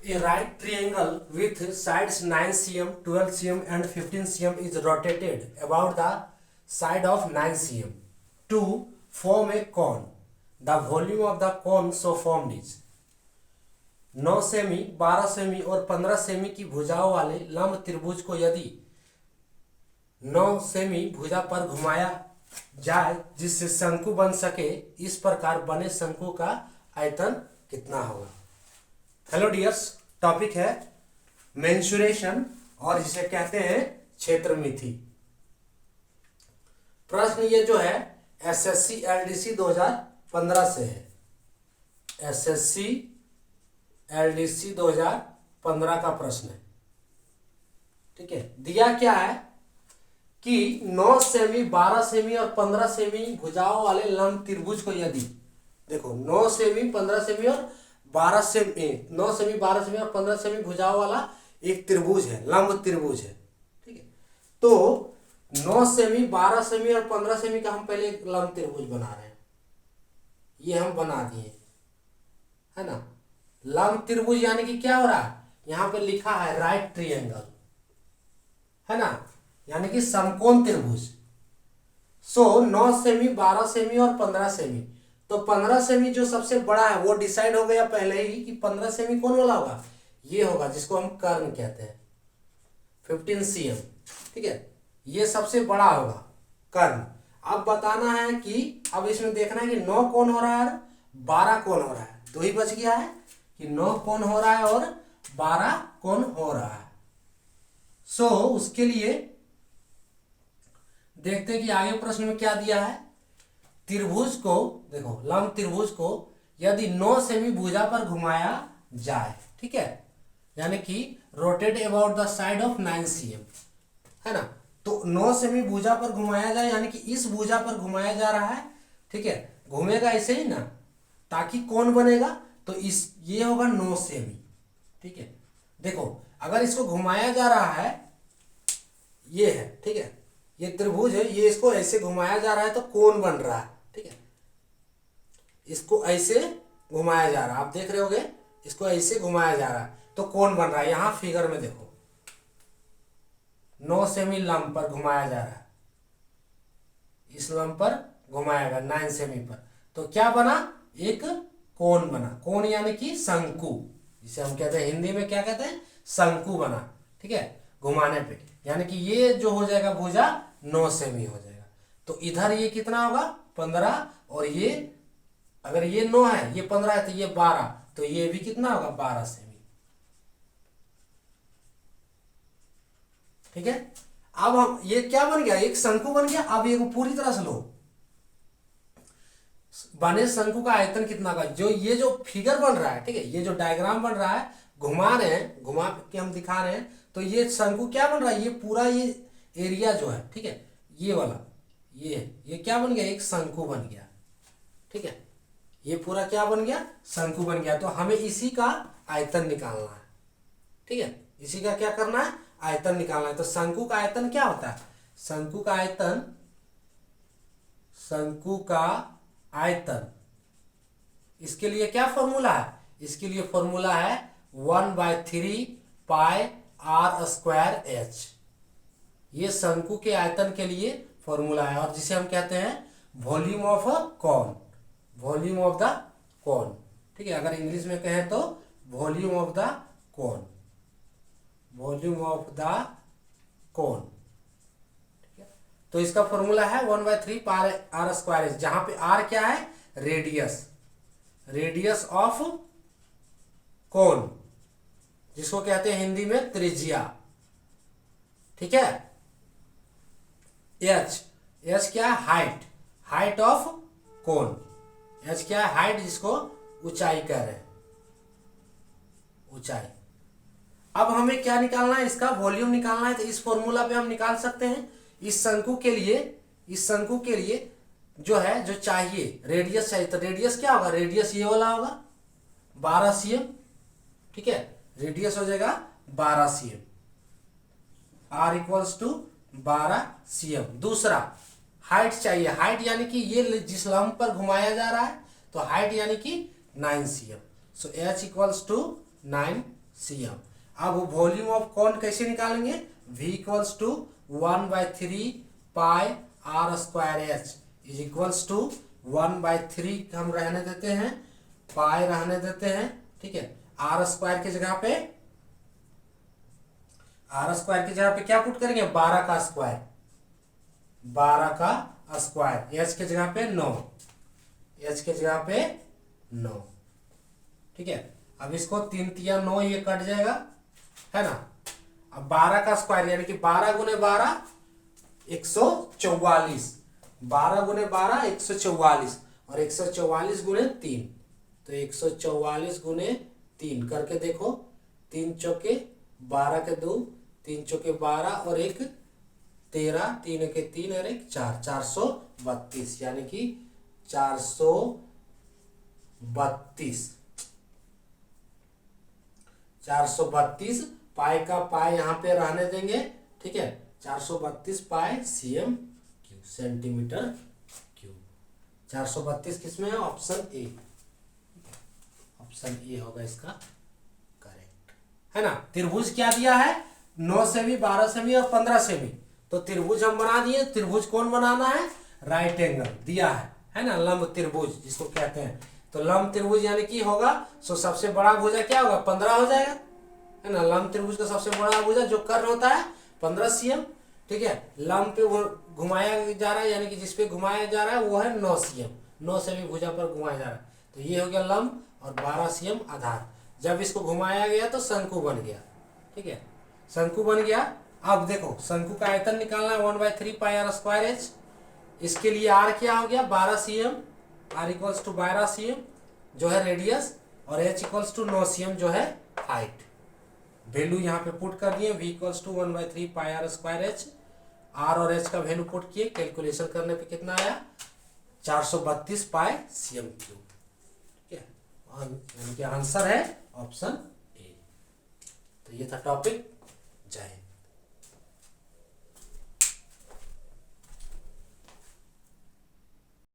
A right triangle with sides 9 cm, 12 cm and 15 cm is rotated about the side of 9 cm to form a cone. The volume of the cone so formed is 9 semi, 12 semi और 15 semi की भुजाओं वाले लंब त्रिभुज को यदि 9 semi भुजा पर घुमाया जाए जिससे शंकु बन सके, इस प्रकार बने शंकु का आयतन कितना होगा। हेलो डियर्स, टॉपिक है मेंसुरेशन और इसे कहते हैं क्षेत्रमिति। प्रश्न ये जो है एसएससी एलडीसी 2015 से है। एसएससी एलडीसी 2015 का प्रश्न है। ठीक है, दिया क्या है कि 9 सेमी, 12 सेमी और 15 सेमी भुजाओं वाले लंब त्रिभुज को यदि, देखो 9 सेमी, 15 सेमी और 12 सेमी, 9 सेमी, 12 सेमी और 15 सेमी भुजाओं वाला एक त्रिभुज है, लंब त्रिभुज है। ठीक है, तो 9 सेमी, 12 सेमी और 15 सेमी का हम पहले एक लंब त्रिभुज बना रहे हैं। ये हम बना दिए, है ना। लंब त्रिभुज यानी कि क्या हो रहा है, यहां पे लिखा है राइट ट्रायंगल, है ना, यानी कि समकोण त्रिभुज। सो 9 सेमी, 12 सेमी और 15 सेमी, तो 15 सेमी जो सबसे बड़ा है वो डिसाइड हो गया पहले ही कि 15 सेमी कौन वाला होगा, ये होगा जिसको हम कर्ण कहते हैं, 15 cm। ठीक है, ये सबसे बड़ा होगा कर्ण। अब बताना है कि अब इसमें देखना है कि 9 कौन हो रहा है और 12 कौन हो रहा है। दो ही बच गया है कि 9 कौन हो रहा है और 12 कौन हो रहा है। सो उसके लिए देखते हैं कि आगे प्रश्न में क्या दिया है। त्रिभुज को देखो, लंब त्रिभुज को यदि 9 सेमी भुजा पर घुमाया जाए, ठीक है, यानी कि rotate about the side of 9 cm, है ना। तो 9 सेमी भुजा पर घुमाया जाए यानी कि इस भुजा पर घुमाया जा रहा है। ठीक है, घूमेगा ऐसे ही ना, ताकि कौन बनेगा, तो इस ये होगा 9 सेमी। ठीक है, देखो अगर इसको घुमाया जा रहा है, ये है, ठीक है, ये त्रिभुज है, ये इसको ऐसे घुमाया जा रहा है तो कोण बन रहा है। ठीक है, इसको ऐसे घुमाया जा रहा है, आप देख रहे होगे, इसको ऐसे घुमाया जा रहा है तो कोण बन रहा है। यहां फिगर में देखो 9 सेमी लंब पर घुमाया जा रहा है, इस लंब पर घुमाएगा 9 सेमी पर, तो क्या बना, एक कोण बना। कोण यानी कि शंकु, जिसे हम कहते हैं हिंदी में क्या कहते हैं, शंकु बना। ठीक है, घुमाने पे यानी कि ये जो हो जाएगा भुजा 9 सेमी हो जाएगा। तो इधर ये कितना होगा 15, और ये अगर ये 9 है, ये 15 है, तो ये 12, तो ये भी कितना होगा 12 सेमी। ठीक है, अब हम ये क्या बन गया, एक शंकु बन गया। अब ये पूरी तरह से लो, बने शंकु का आयतन कितना का, जो ये जो फिगर बन रहा है, ठीक है, ये जो डायग्राम बन रहा है, घुमा रहे हैं, घुमा के हम दिखा रहे हैं, तो ये शंकु क्या बन रहा है, ये पूरा ये एरिया जो है, ठीक है, ये वाला ये क्या बन गया, एक शंकु बन गया। ठीक है, ये पूरा क्या बन गया, शंकु बन गया। तो हमें इसी का आयतन निकालना है। ठीक है, इसी का क्या करना है, आयतन निकालना है। तो शंकु का आयतन क्या होता है, शंकु का आयतन, शंकु का आयतन, इसके लिए क्या फॉर्मूला है, इसके लिए फॉर्मूला है 1/3 पाई r स्क्वायर h। ये शंकु के आयतन के लिए फॉर्मूला है, और जिसे हम कहते हैं volume of a cone, volume of the cone. ठीक है, अगर इंग्लिश में कहें तो volume of the cone, volume of the cone. ठीक है, तो इसका फॉर्मूला है 1/3 पाई r स्क्वायर h, जहां पे r क्या है, रेडियस, रेडियस ऑफ कॉन, जिसको कहते हैं हिंदी में त्रिज्या। ठीक है, h क्या है, height, height of cone. h क्या है, हाइट, जिसको ऊंचाई कह रहे हैं, ऊंचाई। अब हमें क्या निकालना है, इसका वॉल्यूम निकालना है। तो इस फॉर्मूला पे हम निकाल सकते हैं। इस शंकु के लिए, इस शंकु के लिए जो है, जो चाहिए रेडियस चाहिए, तो रेडियस क्या होगा, रेडियस ये वाला होगा 12 cm। ठीक है, रेडियस हो जाएगा 12 cm, r equals to 12 cm। दूसरा हाइट चाहिए, हाइट यानी कि ये जिस लंब पर घुमाया जा रहा है, तो हाइट यानी कि 9 cm। So h equals to 9 c m. अब वॉल्यूम ऑफ कॉन कैसे निकालेंगे? V equals to 1/3 pi r square h is equals to 1/3 हम रहने देते हैं, पाई रहने देते हैं, ठीक है। आर स्क्वायर की जगह पे क्या पुट करेंगे? 12 का स्क्वायर, 12 का स्क्वायर। एच के जगह पे 9, एच के जगह पे 9, ठीक है। अब इसको 3 तिया 9, ये कट जाएगा, है ना। अब 12 का स्क्वायर यानी कि 12 गुने 12 144, 12 गुने 12 144 और 144 गुने 3, तो 144 गुने 3 करके देखो। 3 चौके 12 के 2, 3 चौके 12 और 1 13, 3 के 3 और 1 4, 432 यानी कि 432 पाई का पाई यहाँ पे रहने देंगे, ठीक है। 432 पाई cm क्यूब, सेंटीमीटर क्यूब। 432 किसमें है? ऑप्शन ए, ऑप्शन ए होगा इसका करेक्ट, है ना। त्रिभुज क्या दिया है? 9 से भी, 12 से भी और 15 से भी। तो त्रिभुज हम बना दिए। त्रिभुज कौन बनाना है? राइट एंगल दिया है ना, लंब त्रिभुज जिसको कहते हैं। तो लंब त्रिभुज यानी कि होगा, सो सबसे बड़ा भुजा क्या होगा? 15 हो जाएगा, है ना। लंब त्रिभुज का सबसे बड़ा भुजा जो कर्ण होता है 15 cm, ठीक है। लंब पे वो घुमाया जा रहा है यानी कि जिसपे घुमाया जा रहा है वो है 9 cm, 9 से भी भुजा पर घुमाया जा रहा है, तो ये हो गया लंब। और 12 cm आधार। जब इसको घुमाया गया तो शंकु बन गया, ठीक है, शंकु बन गया। अब देखो शंकु का आयतन निकालना है 1/3 पाई आर स्क्वायर एच। इसके लिए आर क्या हो गया? 12 cm, r equals to 12 cm जो है रेडियस, और एच इक्वल्स टू 9 cm जो है हाइट। वैल्यू यहाँ पे पुट कर दिए, v equals to 1/3 pi r square h. R और एच का वैल्यू पुट किए, कैलकुलेशन करने पे कितना आया? 432 पाई cm क्यूब, ठीक है। यानी कि आंसर है ऑप्शन ए। तो ये था टॉपिक। जय हिंद।